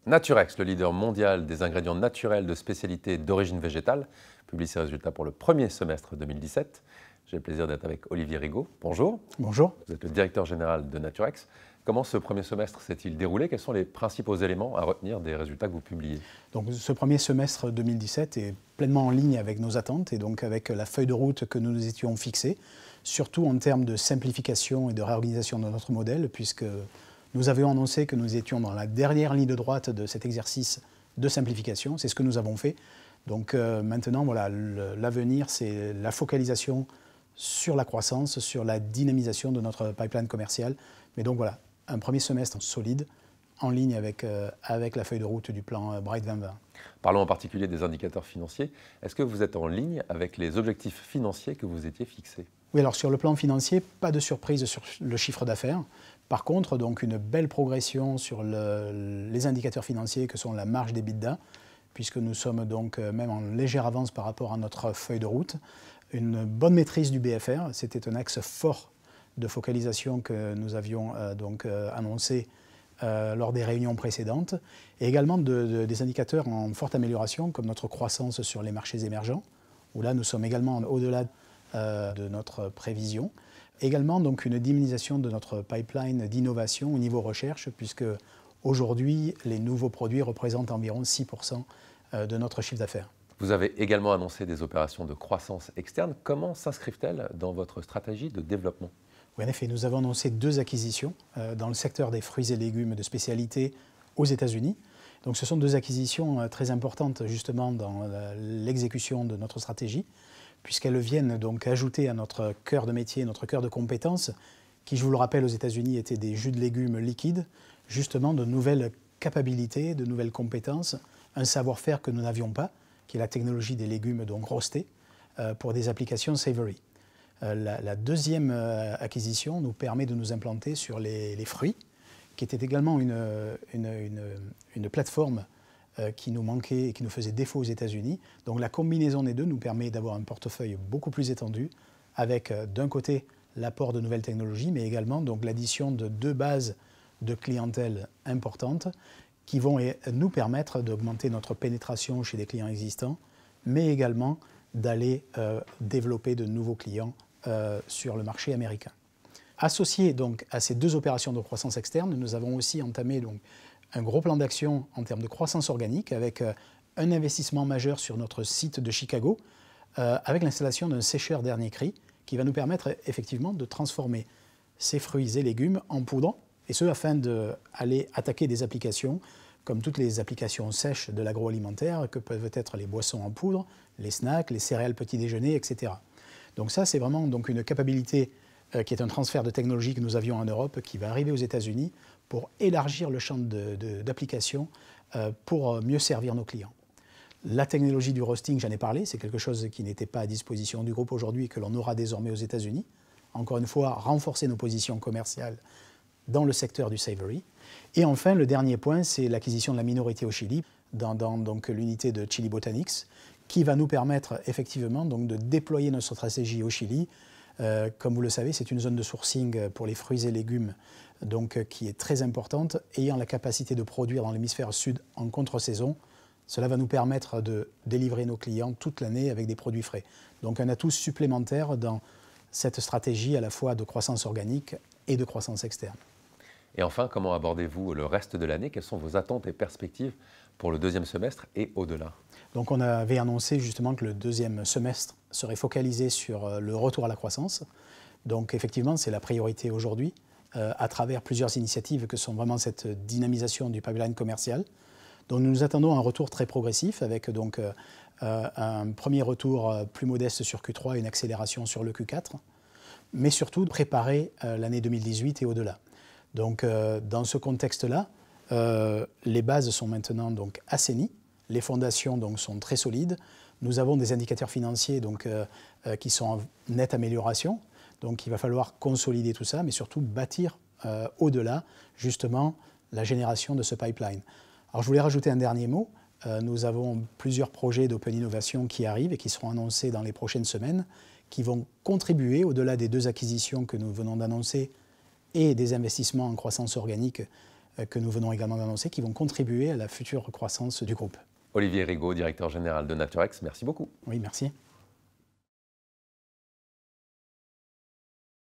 Naturex, le leader mondial des ingrédients naturels de spécialité d'origine végétale, publie ses résultats pour le premier semestre 2017. J'ai le plaisir d'être avec Olivier Rigaud. Bonjour. Bonjour. Vous êtes le directeur général de Naturex. Comment ce premier semestre s'est-il déroulé? Quels sont les principaux éléments à retenir des résultats que vous publiez? Donc, ce premier semestre 2017 est pleinement en ligne avec nos attentes et donc avec la feuille de route que nous nous étions fixée, surtout en termes de simplification et de réorganisation de notre modèle, puisque nous avions annoncé que nous étions dans la dernière ligne de droite de cet exercice de simplification. C'est ce que nous avons fait. Donc maintenant, voilà, l'avenir, c'est la focalisation sur la croissance, sur la dynamisation de notre pipeline commercial. Mais donc voilà, un premier semestre solide, en ligne avec la feuille de route du plan Bright 2020. Parlons en particulier des indicateurs financiers. Est-ce que vous êtes en ligne avec les objectifs financiers que vous étiez fixés? Oui, alors sur le plan financier, pas de surprise sur le chiffre d'affaires. Par contre, donc une belle progression sur les indicateurs financiers que sont la marge d'EBITDA, puisque nous sommes donc même en légère avance par rapport à notre feuille de route. Une bonne maîtrise du BFR, c'était un axe fort de focalisation que nous avions annoncé lors des réunions précédentes, et également des indicateurs en forte amélioration, comme notre croissance sur les marchés émergents, où là nous sommes également au-delà de notre prévision. Également donc une dynamisation de notre pipeline d'innovation au niveau recherche, puisque aujourd'hui les nouveaux produits représentent environ 6% de notre chiffre d'affaires. Vous avez également annoncé des opérations de croissance externe. Comment s'inscrivent-elles dans votre stratégie de développement? Oui, en effet, nous avons annoncé 2 acquisitions dans le secteur des fruits et légumes de spécialité aux États-Unis. Donc ce sont 2 acquisitions très importantes justement dans l'exécution de notre stratégie, puisqu'elles viennent donc ajouter à notre cœur de métier, notre cœur de compétences, qui, je vous le rappelle, aux États-Unis étaient des jus de légumes liquides, justement de nouvelles capacités, de nouvelles compétences, un savoir-faire que nous n'avions pas, qui est la technologie des légumes donc roastés, pour des applications savory. La deuxième acquisition nous permet de nous implanter sur les fruits, qui était également une plateforme qui nous manquait et qui nous faisait défaut aux États-Unis. Donc la combinaison des deux nous permet d'avoir un portefeuille beaucoup plus étendu, avec d'un côté l'apport de nouvelles technologies, mais également donc l'addition de 2 bases de clientèle importantes qui vont nous permettre d'augmenter notre pénétration chez des clients existants, mais également d'aller développer de nouveaux clients sur le marché américain. Associé donc à ces 2 opérations de croissance externe, nous avons aussi entamé donc un gros plan d'action en termes de croissance organique avec un investissement majeur sur notre site de Chicago, avec l'installation d'un sécheur dernier cri qui va nous permettre effectivement de transformer ces fruits et légumes en poudre, et ce afin d'aller attaquer des applications comme toutes les applications sèches de l'agroalimentaire que peuvent être les boissons en poudre, les snacks, les céréales petit déjeuner, etc. Donc ça, c'est vraiment donc une capacité qui est un transfert de technologie que nous avions en Europe, qui va arriver aux États-Unis pour élargir le champ d'application pour mieux servir nos clients. La technologie du roasting, j'en ai parlé, c'est quelque chose qui n'était pas à disposition du groupe aujourd'hui et que l'on aura désormais aux États-Unis. Encore une fois, renforcer nos positions commerciales dans le secteur du savory. Et enfin, le dernier point, c'est l'acquisition de la minorité au Chili, dans donc l'unité de Chili Botanics, qui va nous permettre effectivement donc, de déployer notre stratégie au Chili. Comme vous le savez, c'est une zone de sourcing pour les fruits et légumes donc, qui est très importante, ayant la capacité de produire dans l'hémisphère sud en contre-saison. Cela va nous permettre de délivrer nos clients toute l'année avec des produits frais. Donc un atout supplémentaire dans cette stratégie à la fois de croissance organique et de croissance externe. Et enfin, comment abordez-vous le reste de l'année? Quelles sont vos attentes et perspectives pour le 2e semestre et au-delà? Donc on avait annoncé justement que le 2e semestre serait focalisé sur le retour à la croissance. Donc effectivement, c'est la priorité aujourd'hui, à travers plusieurs initiatives que sont vraiment cette dynamisation du pipeline commercial. Donc nous attendons un retour très progressif avec donc un premier retour plus modeste sur Q3 et une accélération sur le Q4, mais surtout de préparer l'année 2018 et au-delà. Donc dans ce contexte-là, les bases sont maintenant donc assainies, les fondations donc sont très solides. Nous avons des indicateurs financiers donc, qui sont en nette amélioration. Donc il va falloir consolider tout ça, mais surtout bâtir au-delà justement la génération de ce pipeline. Alors je voulais rajouter un dernier mot. Nous avons plusieurs projets d'Open Innovation qui arrivent et qui seront annoncés dans les prochaines semaines, qui vont contribuer, au-delà des 2 acquisitions que nous venons d'annoncer et des investissements en croissance organique que nous venons également d'annoncer, qui vont contribuer à la future croissance du groupe. Olivier Rigaud, directeur général de Naturex, merci beaucoup. Oui, merci.